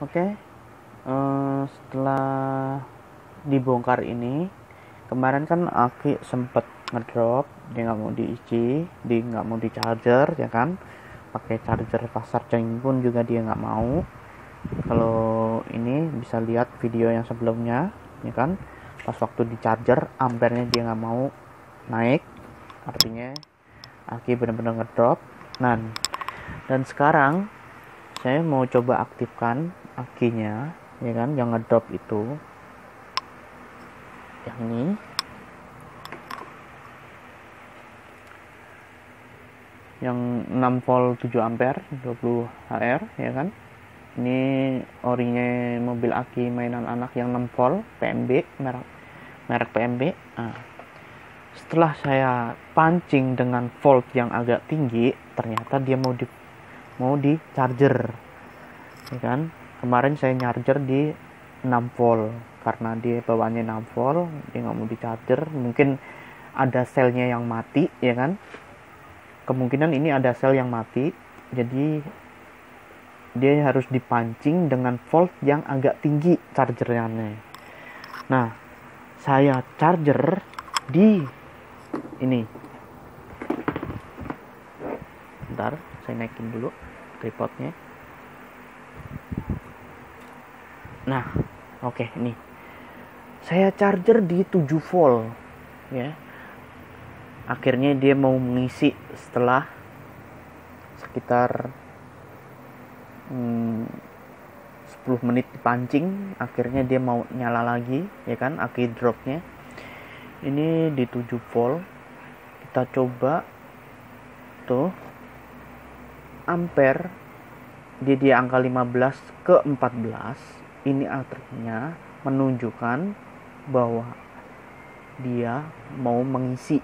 Oke, setelah dibongkar ini, kemarin kan Aki sempet ngedrop, dia nggak mau diisi, dia nggak mau di charger, ya kan? Pakai charger fast charging pun juga dia nggak mau. Kalau ini bisa lihat video yang sebelumnya, ya kan? Pas waktu di charger, ampernya dia nggak mau naik, artinya Aki benar-benar ngedrop. Nah, dan sekarang saya mau coba aktifkan akinya, ya kan, yang ngedrop itu, yang ini, yang 6 volt 7 ampere 20 HR, ya kan. Ini orinya mobil aki mainan anak yang 6 volt PMB, merek PMB. Nah, setelah saya pancing dengan volt yang agak tinggi, ternyata dia mau di charger, ya kan. Kemarin saya charger di 6 volt karena dia bawaannya 6 volt, dia nggak mau di charger. Mungkin ada selnya yang mati, ya kan. Kemungkinan ini ada sel yang mati, jadi dia harus dipancing dengan volt yang agak tinggi chargernya. Nah, saya charger di ini. Bentar, saya naikin dulu tripodnya. Nah, oke, ini saya charger di 7 volt, ya. Akhirnya dia mau mengisi setelah sekitar 10 menit dipancing. Akhirnya dia mau nyala lagi, ya kan, aki dropnya. Ini di 7 volt. Kita coba tuh ampere di angka 15 ke 14. Ini artinya menunjukkan bahwa dia mau mengisi,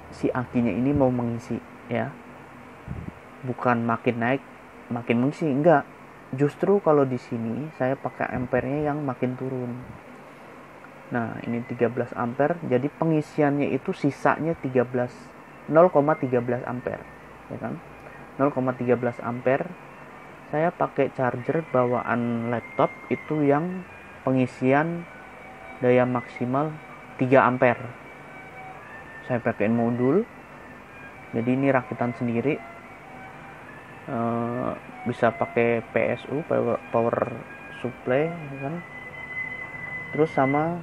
si akinya ini mau mengisi, ya. Bukan makin naik makin mengisi, enggak. Justru kalau di sini saya pakai ampernya yang makin turun. Nah, ini 13 ampere, jadi pengisiannya itu sisanya 0,13 ampere, ya kan. 0,13 ampere. Saya pakai charger bawaan laptop itu yang pengisian daya maksimal 3 ampere. Saya pakai modul, jadi ini rakitan sendiri. Bisa pakai PSU, power supply, ya kan. Terus sama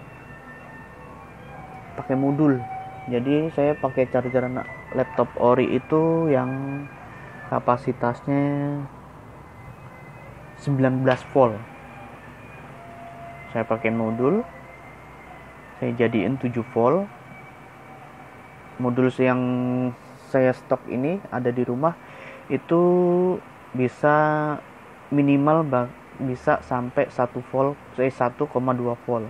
pakai modul. Jadi saya pakai charger laptop ori itu yang kapasitasnya 19 volt. Saya pakai modul, saya jadiin 7 volt. Modul yang saya stok ini ada di rumah itu bisa minimal bisa sampai 1 volt, 1,2 volt.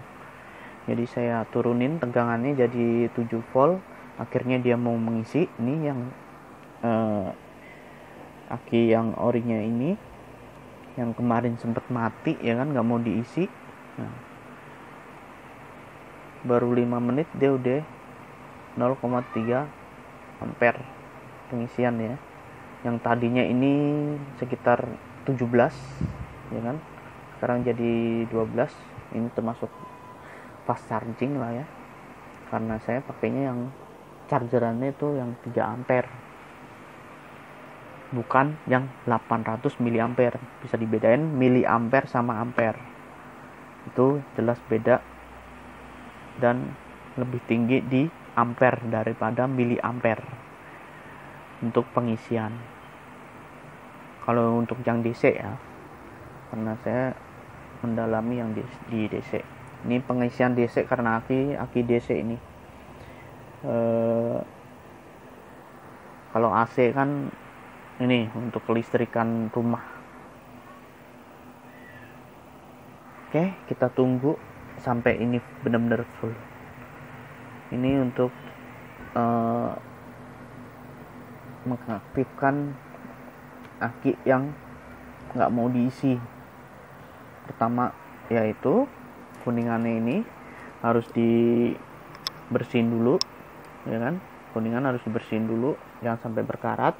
Jadi saya turunin tegangannya jadi 7 volt. Akhirnya dia mau mengisi. Ini yang aki yang orinya ini, yang kemarin sempat mati, ya kan, nggak mau diisi. Nah, baru 5 menit dia udah 0,3 ampere pengisian, ya. Yang tadinya ini sekitar 17, ya kan, sekarang jadi 12. Ini termasuk fast charging lah, ya, karena saya pakainya yang chargerannya itu yang 3 ampere, bukan yang 800 miliampere. Bisa dibedain miliampere sama ampere, itu jelas beda, dan lebih tinggi di ampere daripada miliampere untuk pengisian. Kalau untuk yang DC, ya, karena saya mendalami yang di DC. Ini pengisian DC karena aki DC ini. Kalau AC kan ini untuk kelistrikan rumah. Oke, kita tunggu sampai ini benar-benar full. Ini untuk mengaktifkan aki yang nggak mau diisi. Pertama yaitu kuningannya ini harus dibersihin dulu, ya kan. Kuningan harus dibersihin dulu, jangan sampai berkarat.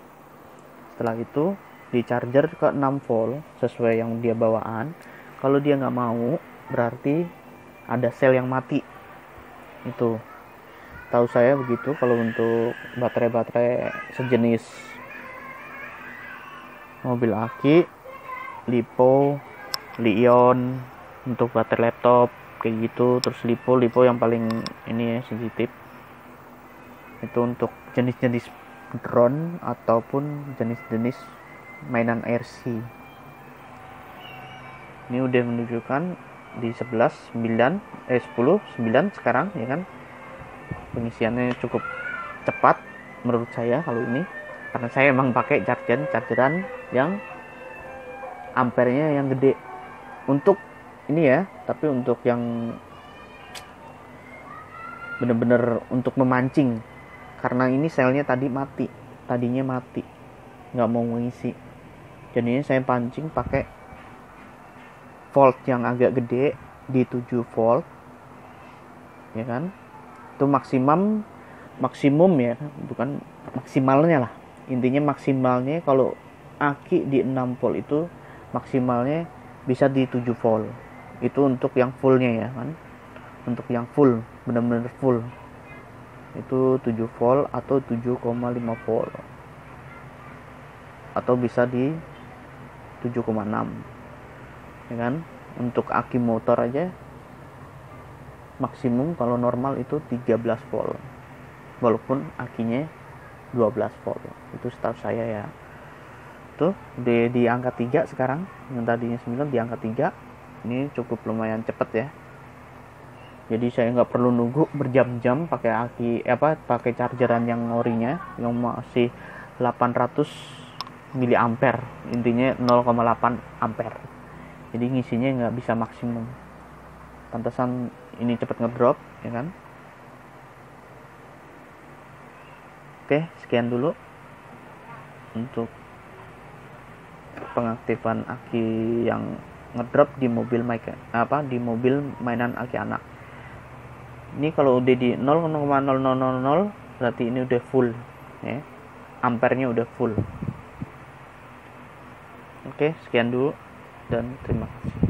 Setelah itu di charger ke 6 volt sesuai yang dia bawaan. Kalau dia nggak mau, berarti ada sel yang mati. Itu tahu saya begitu kalau untuk baterai-baterai sejenis mobil aki, lipo, Li-ion untuk baterai laptop kayak gitu. Terus lipo yang paling ini ya, sensitif. Itu untuk jenis-jenis drone ataupun jenis-jenis mainan RC. Ini udah menunjukkan di 11 9 10 9 sekarang ya kan. Pengisiannya cukup cepat menurut saya kalau ini, karena saya emang pakai chargeran yang ampernya yang gede untuk ini ya. Tapi untuk yang bener-bener untuk memancing, karena ini selnya tadinya mati nggak mau mengisi, jadinya saya pancing pakai volt yang agak gede di 7 volt ya kan. Itu maksimum ya, bukan maksimalnya lah, intinya maksimalnya kalau aki di 6 volt itu maksimalnya bisa di 7 volt. Itu untuk yang fullnya ya kan, untuk yang full benar-benar full itu 7 volt atau 7,5 volt, atau bisa di 7,6 ya kan. Untuk aki motor aja maksimum kalau normal itu 13 volt walaupun akinya 12 volt. Itu setahu saya ya. Tuh di angka 3 sekarang, yang tadinya 9 di angka 3. Ini cukup lumayan cepet ya, jadi saya nggak perlu nunggu berjam-jam pakai pakai chargeran yang orinya yang masih 800 miliampere, intinya 0,8 ampere. Jadi ngisinya nggak bisa maksimum. Pantesan ini cepet ngedrop ya kan. Oke, sekian dulu untuk pengaktifan aki yang ngedrop di mobil di mobil mainan aki anak. Ini kalau udah di 0,0000 berarti ini udah full ya. Ampernya udah full. Oke, sekian dulu dan terima kasih.